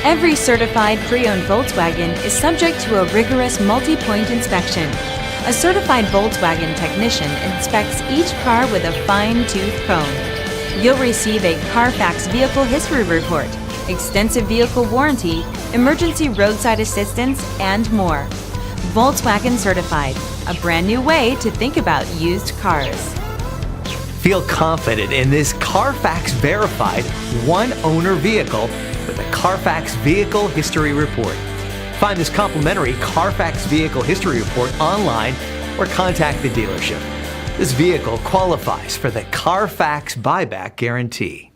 Every certified pre-owned Volkswagen is subject to a rigorous multi-point inspection. A certified Volkswagen technician inspects each car with a fine-tooth comb. You'll receive a CARFAX vehicle history report, extensive vehicle warranty, emergency roadside assistance, and more. Volkswagen Certified, a brand new way to think about used cars. Feel confident in this CARFAX verified one-owner vehicle with a CARFAX Vehicle History Report. Find this complimentary CARFAX Vehicle History Report online or contact the dealership. This vehicle qualifies for the CARFAX Buyback Guarantee.